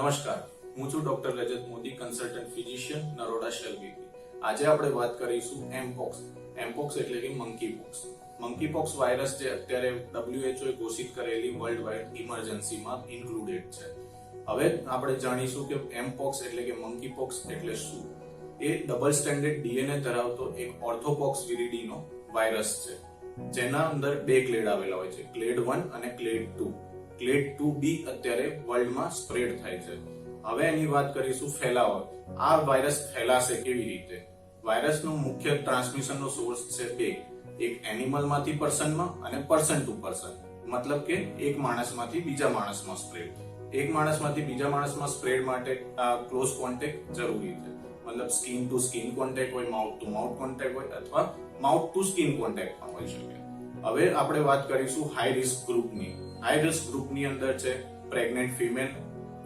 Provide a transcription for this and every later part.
નમસ્કાર, હું છું ડોક્ટર રજત મોદી, કન્સલ્ટન્ટ ફિઝિશિયન, નરોડા શેલબીપી. આજે આપણે વાત કરીશું એમપોક્સ. એમપોક્સ એટલે કે મંકીપોક્સ. મંકીપોક્સ વાયરસ જે અત્યારે WHO એ ઘોષિત કરેલી વર્લ્ડ વાઇડ ઇમરજન્સીમાં ઇન્ક્લુડેડ છે. હવે આપણે જાણીશું કે એમપોક્સ એટલે કે મંકીપોક્સ એટલે શું. એ ડબલ સ્ટ્રેન્ડેડ ડીએનએ ધરાવતો એક ઓર્થોપોક્સ વિરિડીનો વાયરસ છે, જેના અંદર બે ક્લેડ આવેલા હોય છે, ક્લેડ 1 અને ક્લેડ 2. ક્લેડ 2B અત્યારે વર્લ્ડમાં સ્પ્રેડ થાય છે. હવે એની વાત કરીશું ફેલાવો. આ વાયરસ ફેલાશે કેવી રીતે? વાયરસનો મુખ્ય ટ્રાન્સમિશનનો સોર્સ છે બે, એક એનિમલમાંથી પર્સનમાં અને પર્સન ટુ પર્સન, મતલબ કે એક માણસમાંથી બીજા માણસમાં સ્પ્રેડ. એક માણસમાંથી બીજા માણસમાં સ્પ્રેડ માટે ક્લોઝ કોન્ટેક્ટ જરૂરી છે, મતલબ સ્કિન ટુ સ્કિન કોન્ટેક્ટ હોય, માઉથ ટુ માઉથ કોન્ટેક્ટ હોય અથવા માઉથ ટુ સ્કિન કોન્ટેક્ટ પણ હોઈ શકે. હવે આપણે વાત કરીશું હાઈ રિસ્ક ગ્રુપની. હાઈ રિસ્ક ગ્રુપની અંદર છે પ્રેગ્નન્ટ ફિમેલ,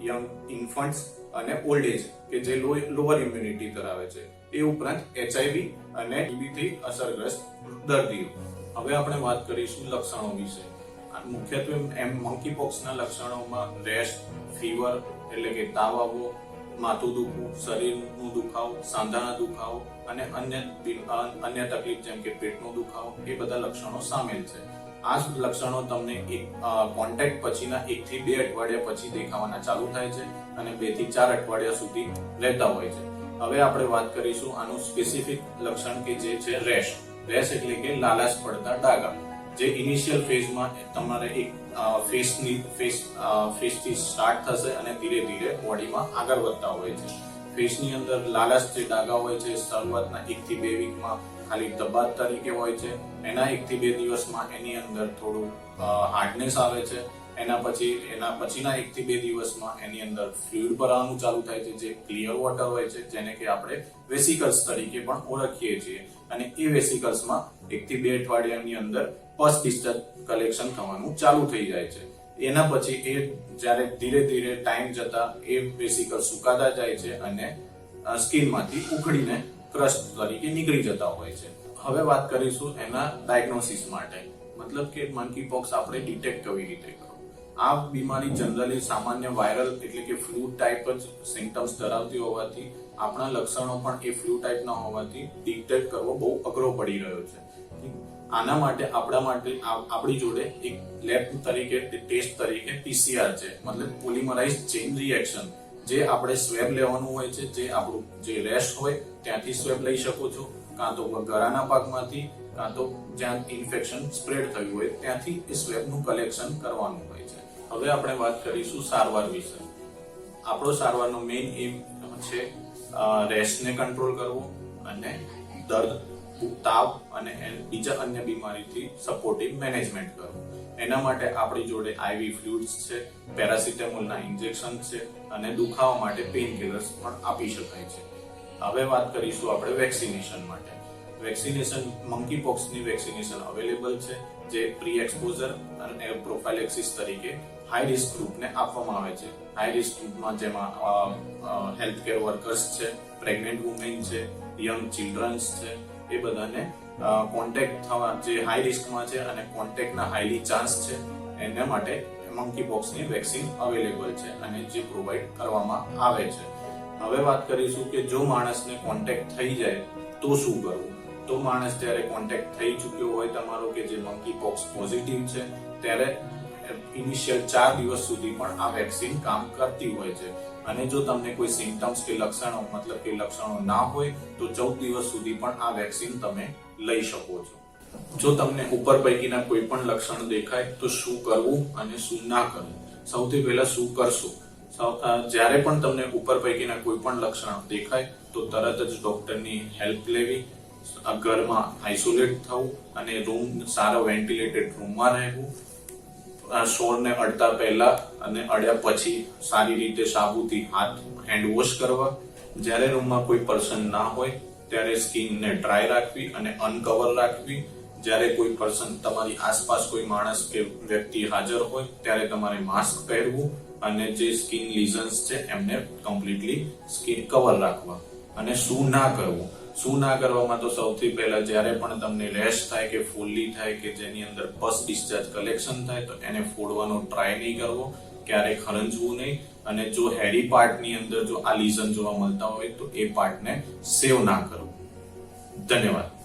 યંગ ઇન્ફન્ટ્સ અને ઓલ્ડ એજ કે જે લોઅર ઇમ્યુનિટી ધરાવે છે. એ ઉપરાંત HIV અને TB થી અસરગ્રસ્ત દર્દીઓ. હવે આપણે વાત કરીશું લક્ષણો વિશે. મુખ્યત્વે મંકીપોક્સના લક્ષણોમાં રેશ, ફીવર એટલે કે તાવ આવવો, માથું દુખવું, શરીરનું દુખાવો, સાંધાના દુખાવો અને અન્ય તકલીફ જેમ કે પેટનો દુખાવો, એ બધા લક્ષણો સામેલ છે. આ લક્ષણો તમને કોન્ટેક્ટ પછીના 1 થી 2 અઠવાડિયા પછી દેખાવાના ચાલુ થાય છે અને 2 થી 4 અઠવાડિયા સુધી રહેતા હોય છે. હવે આપણે વાત કરીશું આનું સ્પેસિફિક લક્ષણ કે જે છે રેશ. રેશ એટલે કે લાલાશ પડતા ડાઘા, જે ઇનિશિયલ ફેઝમાં તમારે એક ફેસથી સ્ટાર્ટ થશે અને ધીરે ધીરે બોડીમાં આગળ વધતા હોય છે. ફેસની અંદર લાલાશ જે ડાઘા હોય છે શરૂઆતના 1 થી 2 વીકમાં ખાલી ધબ્બા તરીકે હોય છે. એના 1 થી 2 દિવસમાં એની અંદર થોડું હાર્ડનેસ આવે છે. એના પછીના 1 થી 2 દિવસમાં એની અંદર ફ્લુઇડ ભરાવાનું ચાલુ થાય છે, જે ક્લિયર વોટર હોય છે, જેને કે આપણે વેસિકલ્સ તરીકે પણ ઓળખીએ છીએ. અને એ વેસિકલ્સમાં 1 થી 2 અઠવાડિયાની અંદર પસ ડિસ્ચાર્જ કલેક્શન થવાનું ચાલુ થઈ જાય છે. એના પછી એ જ્યારે ધીરે ધીરે ટાઈમ જતા એ વેસિકલ સુકાતા જાય છે અને સ્કિનમાંથી ઉખડીને ક્રશ તરીકે નીકળી જતા હોય છે. હવે વાત કરીશું એના ડાયગ્નોસિસ માટે, મતલબ કે મંકીપોક્સ આપણે ડિટેક્ટ કેવી રીતે કરવું. આ બીમારી જનરલી સામાન્ય વાયરલ એટલે કે ફ્લૂ ટાઈપ જ સિમ્પટમ્સ ધરાવતી હોવાથી આપણા લક્ષણો પણ એ ફ્લૂ ટાઈપના હોવાથી ડિટેક્ટ કરવો બહુ અઘરો પડી રહ્યો છે. આના માટે આપણી જોડે એક લેબ તરીકે ટેસ્ટ તરીકે PCR છે, મતલબ પોલિમરાઇઝ ચેઇન રિએક્શન, જે આપણે સ્વેબ લેવાનું હોય છે. જે આપણું જે રેશ હોય ત્યાંથી સ્વેબ લઈ શકો છો, કાં તો ગળાના ભાગમાંથી, કાં તો જ્યાં ઇન્ફેક્શન સ્પ્રેડ થયું હોય ત્યાંથી એ સ્વેબનું કલેક્શન કરવાનું હોય છે. હવે આપણે વાત કરીશું સારવાર વિશે. આપણો સારવારનો મેઇન એમ છે રેશને કંટ્રોલ કરવો અને દર્દ, તાવ અને બીજા અન્ય બીમારીથી સપોર્ટિવ મેનેજમેન્ટ કરવું. એના માટે આપણી જોડે IV ફ્લુઇડ્સ છે, પેરાસિટામોલના ઇન્જેક્શન છે અને દુખાવા માટે પેઇન કિલર્સ પણ આપી શકાય છે. હવે વાત કરીશું આપણે વેક્સિનેશન માટે. વેક્સિનેશન, મંકીપોક્સની વેક્સિનેશન અવેલેબલ છે, જે પ્રી એક્સપોઝર અને પ્રોફાઇલેક્સિસ તરીકે હાઈ રિસ્ક ગ્રુપને આપવામાં આવે છે. હાઈ રિસ્ક ગ્રુપમાં જેમાં હેલ્થ કેર વર્કર્સ છે, પ્રેગ્નન્ટ વુમેન છે, યંગ ચિલ્ડ્રન્સ છે, એ બધાને કોન્ટેક્ટ થવા જે હાઈ રિસ્કમાં છે અને કોન્ટેક્ટના હાઈલી ચાન્સ છે, એના માટે મંકીપોક્સની વેક્સિન અવેલેબલ છે અને જે પ્રોવાઈડ કરવામાં આવે છે. હવે વાત કરીશું કે જો માણસને કોન્ટેક્ટ થઈ જાય તો શું કરવું. તો માણસ જ્યારે કોન્ટેક્ટ થઈ ચૂક્યો હોય તમારો કે જે મંકીપોક્સ પોઝિટિવ છે, ત્યારે ઇનિશિયલ 4 દિવસ સુધી પણ આ વેક્સિન કામ કરતી હોય છે. અને જો તમને કોઈ સિમ્પટમ્સ કે લક્ષણો, મતલબ કે લક્ષણો ના હોય તો 14 દિવસ સુધી પણ આ વેક્સિન તમે લઈ શકો છો. જો તમને ઉપર પૈકીના કોઈ પણ લક્ષણ દેખાય તો શું કરવું અને શું ના કરવું. સૌથી પહેલા શું કરશો? જ્યારે પણ તમને ઉપર પૈકીના કોઈ પણ લક્ષણ દેખાય તો તરત જ ડોક્ટરની હેલ્પ લેવી, ઘરમાં આઇસોલેટ થવું અને સારા વેન્ટિલેટેડ રૂમમાં રહેવું. સોરને અડતા પહેલા અને અડ્યા પછી સારી રીતે સાબુથી હેન્ડ વોશ કરવા. જ્યારે રૂમમાં કોઈ પર્સન ના હોય ત્યારે સ્કિનને ડ્રાય રાખવી અને અનકવર રાખવી. જ્યારે કોઈ પર્સન તમારી આસપાસ કોઈ માણસ કે વ્યક્તિ હાજર હોય ત્યારે તમારે માસ્ક પહેરવું અને જે સ્કિન લીઝન્સ છે એમને કમ્પ્લીટલી સ્કિન કવર રાખવા. અને શું ના કરવું. શું ના કરવામાં તો સૌથી પહેલા જ્યારે પણ તમને રેશ થાય કે ફોલ્લી થાય કે જેની અંદર પસ ડિસ્ચાર્જ કલેક્શન થાય તો એને ફોડવાનો ટ્રાય નહીં કરવો, ક્યારેય ખરંજવું નહીં અને જો હેરી પાર્ટની અંદર જો આ લીઝન જોવા મળતા હોય તો એ પાર્ટને સેવ ના કરો. ધન્યવાદ.